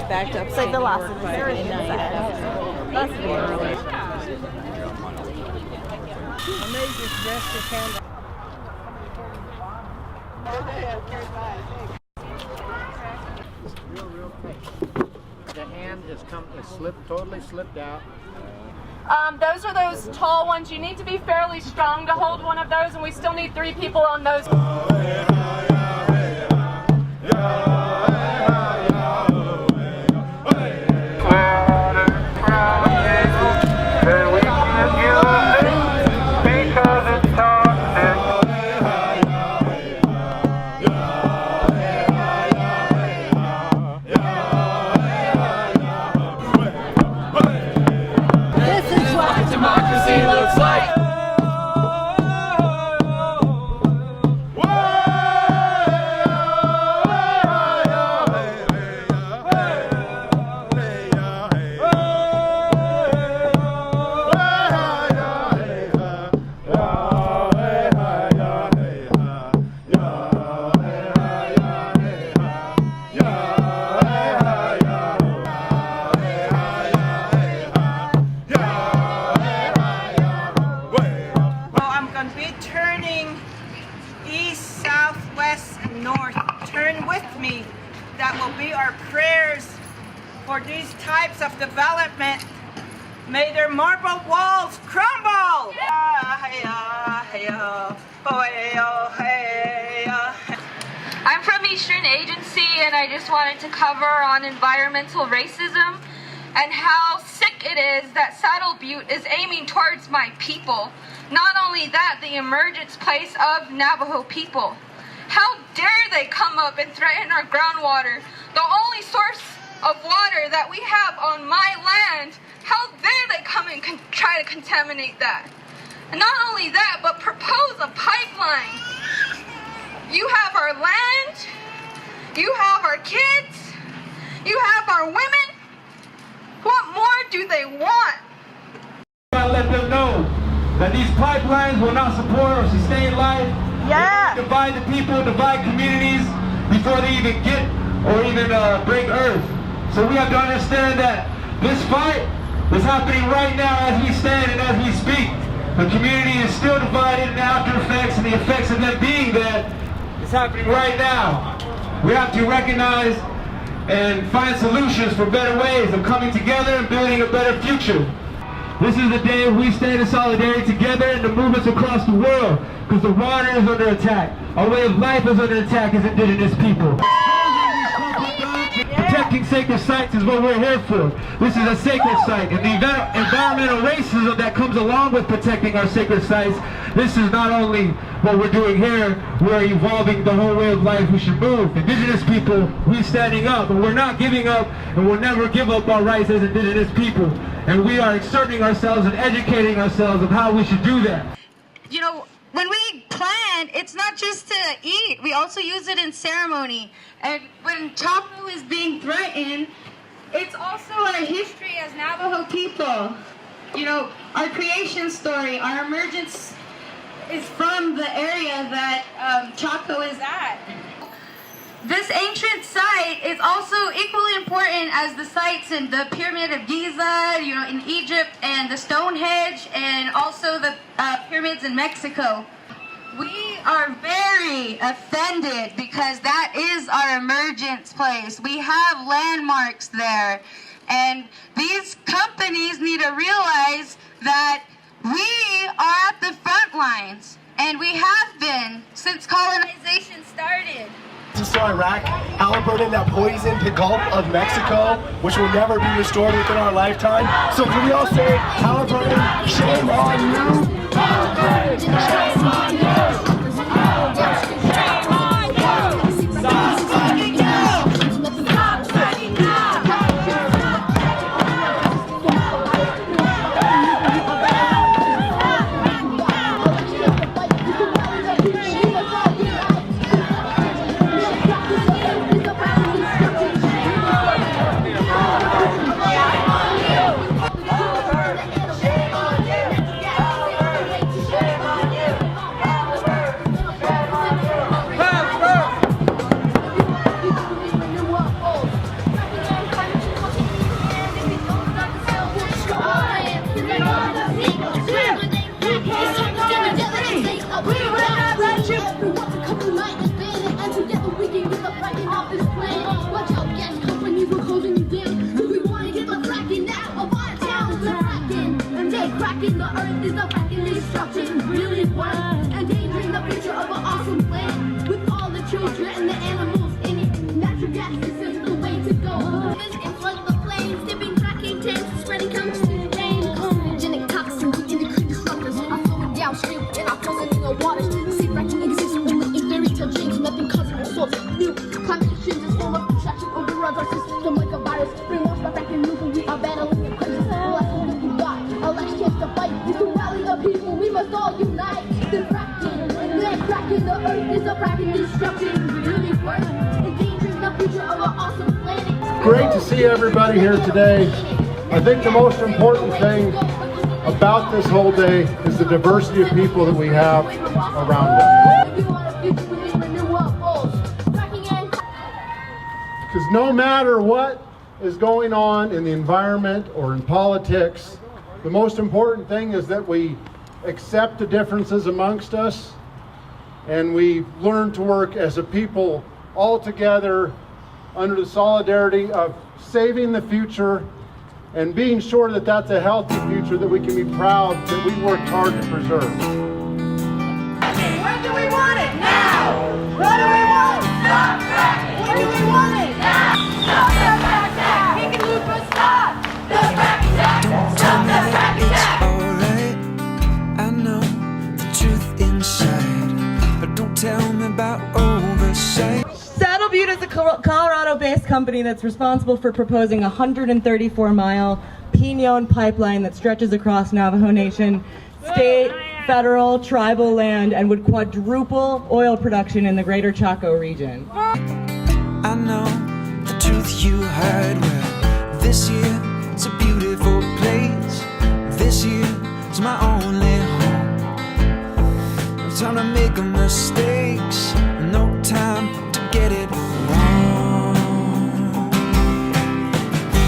back to It's like the last of the series. That's The hand is totally slipped out. Those are those tall ones. You need to be fairly strong to hold one of those, and we still need 3 people on those. East, south, west, and north. Turn with me. That will be our prayers for these types of development. May their marble walls crumble. I'm from Eastern Agency, and I just wanted to cover on environmental racism and how sick it is that Saddle Butte is aiming towards my people. Not only that, the emergence place of Navajo people. How dare they come up and threaten our groundwater, the only source of water that we have on my land. How dare they come and try to contaminate that? And not only that, but propose a pipeline. You have our land, you have our kids, you have our women. What more do they want? I let them know that these pipelines will not support or sustain life. Yeah. They divide the people, divide communities before they even get or even break earth. So we have to understand that this fight is happening right now as we stand and as we speak. The community is still divided, and the after effects and the effects of them being that is happening right now. We have to recognize and find solutions for better ways of coming together and building a better future. This is the day we stand in solidarity together in the movements across the world, because the water is under attack. Our way of life is under attack as indigenous people. Protecting sacred sites is what we're here for. This is a sacred site, and the environmental racism that comes along with protecting our sacred sites, this is not only what we're doing here, we're evolving the whole way of life we should move. Indigenous people, we're standing up, and we're not giving up, and we'll never give up our rights as indigenous people. And we are exerting ourselves and educating ourselves of how we should do that. You know, when we plant, it's not just to eat. We also use it in ceremony. And when Chaco is being threatened, it's also our history as Navajo people. You know, our creation story, our emergence is from the area that Chaco is at. This ancient site is also equally important as the sites in the Pyramid of Giza, you know, in Egypt, and the Stonehenge, and also the pyramids in Mexico. We are very offended because that is our emergence place. We have landmarks there, and these companies need to realize that we are at the front lines, and we have been since colonization started. You saw Iraq, Halliburton that poisoned the Gulf of Mexico, which will never be restored within our lifetime. So can we all say, Halliburton, shame on you? Halliburton, shame on you! Halliburton, shame on you! Stop fighting now! Stop fighting now! everyone to come unite and band it, and together we can get the fracking off this planet. Watch out, gas companies are closing you down, cause we wanna get the fracking out of our towns. They're fracking, and they're cracking the earth is the fracking destruction really works, endangering the future of an awesome planet with all the children and the animals in it. Natural gas is just the way to go. And flood the plains, dipping fracking tanks, spreading chemicals in the rain. Carcinogenic toxins, the endocrine disruptors are flowing downstream and are frozen in the waters. See, fracking exists only in fairy tale dreams, nothing causing all sorts of new climate change is form of contraction overruns our system like a virus. Brainwashed by fracking news and we are battling a crisis. The last one we can got, our last chance to fight is to rally the people. We must all unite. They're fracking, and they're cracking the earth is a fracking destruction really works, endangering the future of our awesome planet. Great to see everybody here today. I think the most important thing about this whole day is the diversity of people that we have around us. Because no matter what is going on in the environment or in politics, the most important thing is that we accept the differences amongst us and we learn to work as a people all together under the solidarity of saving the future and being sure that that's a healthy future that we can be proud that we worked hard to preserve. When do we want it? Now! What do we want? Stop fracking! When do we want it? Now! Stop the Frack Attack! We can loop us stop! The Frack Attack! Stop the Frack Attack! Alright, I know the truth inside, but don't tell me about oversight. Saddle Butte is a Colorado-based company that's responsible for proposing a 134-mile Pinon pipeline that stretches across Navajo Nation, state, federal, tribal land, and would quadruple oil production in the greater Chaco region. I know the truth you heard, well, this year it's a beautiful place. This year is my only home. No time to make mistakes, no time to get it wrong.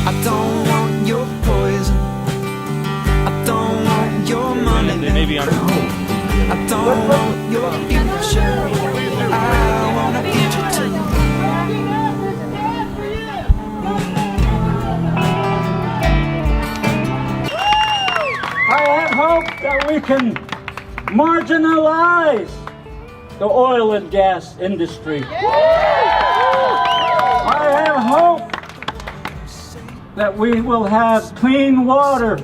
I don't want your poison, I don't want your money, I don't want your future, I want a future too. I have hope that we can marginalize the oil and gas industry. I have hope that we will have clean water.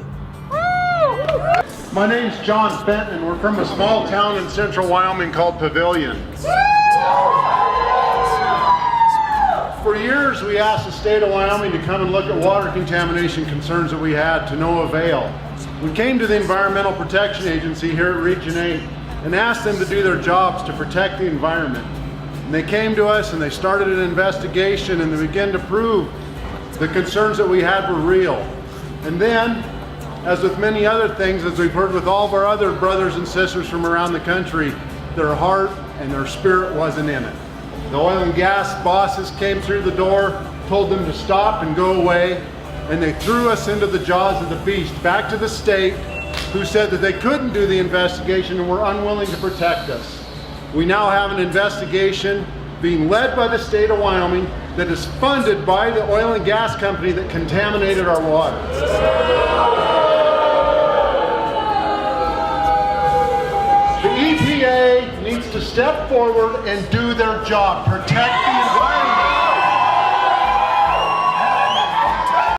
My name's John Fenton and we're from a small town in central Wyoming called Pavilion. For years we asked the state of Wyoming to come and look at water contamination concerns that we had, to no avail. We came to the Environmental Protection Agency here at Region 8 and asked them to do their jobs to protect the environment. And they came to us and they started an investigation and they began to prove the concerns that we had were real. And then, as with many other things, as we've heard with all of our other brothers and sisters from around the country, their heart and their spirit wasn't in it. The oil and gas bosses came through the door, told them to stop and go away, and they threw us into the jaws of the beast, back to the state, who said that they couldn't do the investigation and were unwilling to protect us. We now have an investigation being led by the state of Wyoming that is funded by the oil and gas company that contaminated our water. The EPA needs to step forward and do their job, protect the environment.